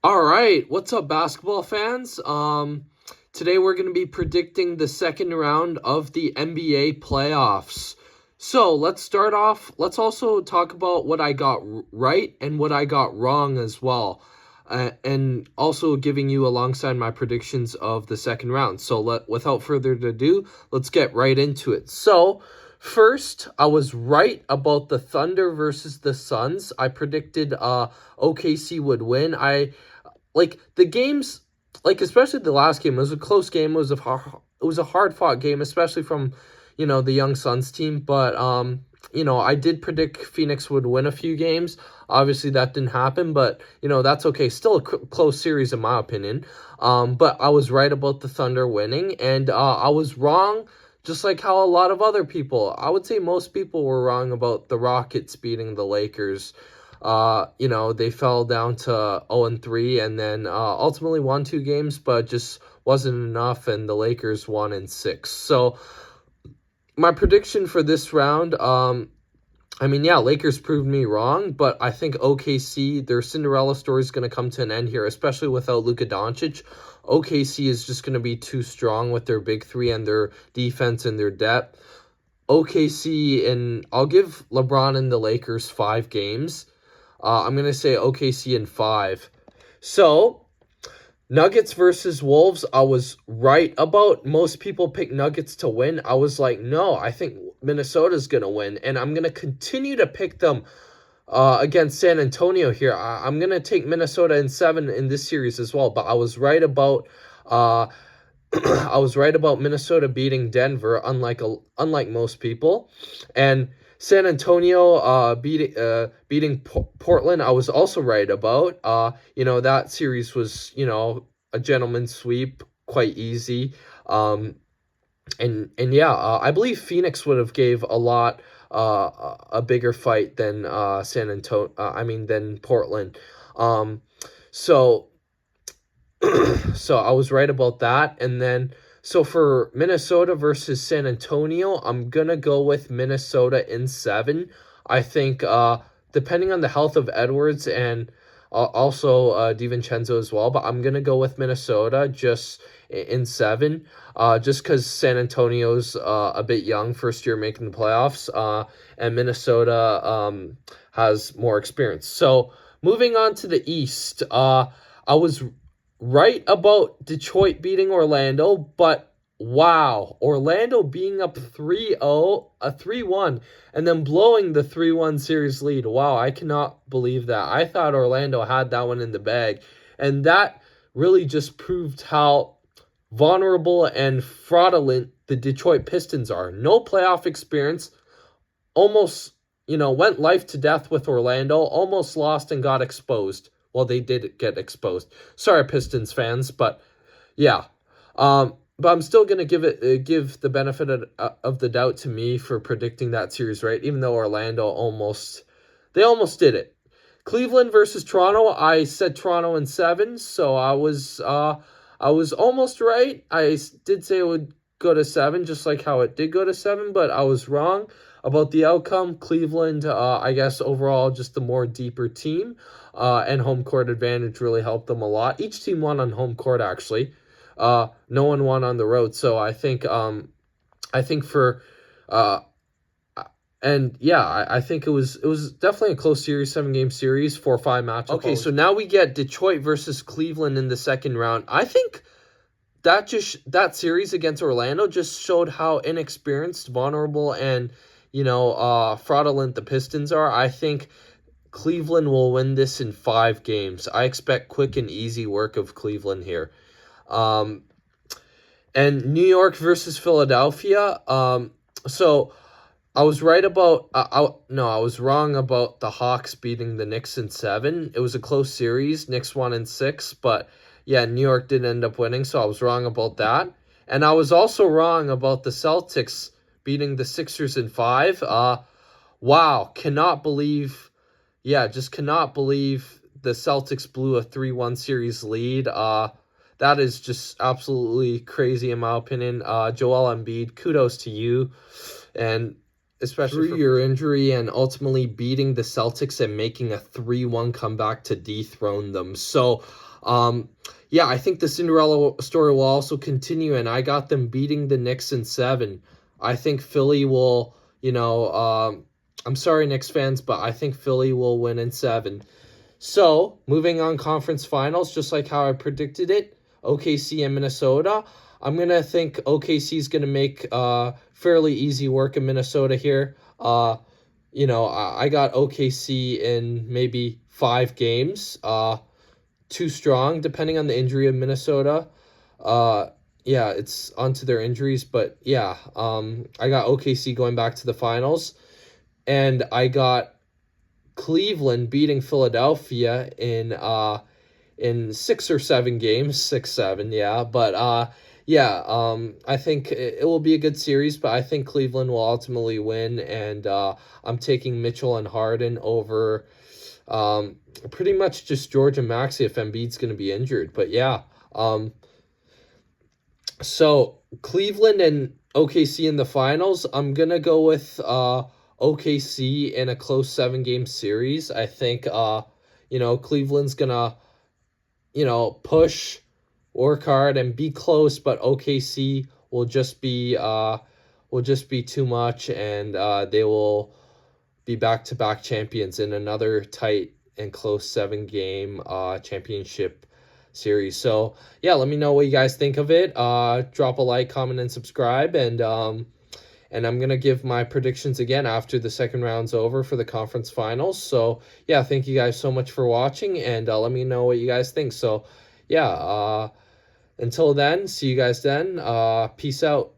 All right, what's up, basketball fans? Today we're going to be predicting the second round of the NBA playoffs. So let's start off. Let's also talk about what I got right and what I got wrong as well, and also giving you alongside my predictions of the second round. So without further ado, let's get right into it. So first, I was right about the Thunder versus the Suns. I predicted OKC would win. The games, like especially the last game, it was a close game. It was a hard fought game, especially from the young Suns team. But I did predict Phoenix would win a few games. Obviously, that didn't happen, but that's okay. Still a close series in my opinion. But I was right about the Thunder winning, and I was wrong. Just like how a lot of other people, I would say most people were wrong about the Rockets beating the Lakers. They fell down to 0-3 and then ultimately won two games, but just wasn't enough, and the Lakers won in six. So my prediction for this round, Lakers proved me wrong, but I think OKC, their Cinderella story is going to come to an end here, especially without Luka Doncic. OKC is just going to be too strong with their big three and their defense and their depth. OKC, and I'll give LeBron and the Lakers 5 games. I'm going to say OKC in 5. So, Nuggets versus Wolves, I was right about. Most people pick Nuggets to win. I was like, no, I think Minnesota's going to win. And I'm going to continue to pick them against San Antonio here. I'm going to take Minnesota in 7 in this series as well. But I was right about uh, I was right about Minnesota beating Denver, unlike most people, and San Antonio beating Portland. I was also right about. That series was a gentleman's sweep, quite easy. I believe Phoenix would have gave a lot a bigger fight than San Antonio. Than Portland. So so I was right about that. And then, so for Minnesota versus San Antonio, I'm going to go with Minnesota in 7. I think, depending on the health of Edwards and also DiVincenzo as well, but I'm going to go with Minnesota just in 7, just because San Antonio's a bit young, first year making the playoffs, and Minnesota has more experience. So moving on to the East, I was right about Detroit beating Orlando, but wow, Orlando being up 3-0, a 3-1, and then blowing the 3-1 series lead. Wow, I cannot believe that. I thought Orlando had that one in the bag, and that really just proved how vulnerable and fraudulent the Detroit Pistons are. No playoff experience, almost, went life to death with Orlando, almost lost and got exposed. Well, they did get exposed. Sorry, Pistons fans, but yeah. But I'm still gonna give the benefit of the doubt to me for predicting that series right, even though Orlando almost did it. Cleveland versus Toronto, I said Toronto in 7, so I was almost right. I did say it would go to 7, just like how it did go to 7, but I was wrong about the outcome. Cleveland, I guess overall, just the more deeper team, and home court advantage really helped them a lot. Each team won on home court actually. No one won on the road, so I think for uh, and yeah, I think it was definitely a close series, 7 game series, 4-5 matchup. Okay, so now we get Detroit versus Cleveland in the second round. I think that series against Orlando just showed how inexperienced, vulnerable, and fraudulent the Pistons are. I think Cleveland will win this in 5 games. I expect quick and easy work of Cleveland here. Um, and New York versus Philadelphia. So I was right about no, I was wrong about the Hawks beating the Knicks in 7. It was a close series. Knicks won in 6, but yeah, New York did end up winning, so I was wrong about that. And I was also wrong about the Celtics beating the Sixers in 5. Wow, cannot believe, yeah, just cannot believe the Celtics blew a 3-1 series lead. That is just absolutely crazy in my opinion. Joel Embiid, kudos to you. And especially through your injury, and ultimately beating the Celtics and making a 3-1 comeback to dethrone them. So, yeah, I think the Cinderella story will also continue, and I got them beating the Knicks in 7. I think Philly will, I'm sorry, Knicks fans, but I think Philly will win in 7. So, moving on, conference finals, just like how I predicted it, OKC and Minnesota. I'm going to think OKC is going to make fairly easy work in Minnesota here. I got OKC in maybe 5 games. Too strong, depending on the injury of Minnesota. Yeah, it's onto their injuries, but yeah, I got OKC going back to the finals, and I got Cleveland beating Philadelphia in 6 or 7 games, 6-7, yeah. But yeah, I think it will be a good series, but I think Cleveland will ultimately win, and I'm taking Mitchell and Harden over pretty much just George and Maxey if Embiid's going to be injured. But yeah, so Cleveland and OKC in the finals. I'm gonna go with OKC in a close 7 game series. I think Cleveland's gonna push, work hard, and be close, but OKC will just be too much, and they will be back-to-back champions in another tight and close 7 game championship series. So yeah, let me know what you guys think of it. Drop a like, comment, and subscribe, and I'm gonna give my predictions again after the second round's over for the conference finals. So yeah, thank you guys so much for watching, and let me know what you guys think. So yeah, until then, see you guys then. Peace out.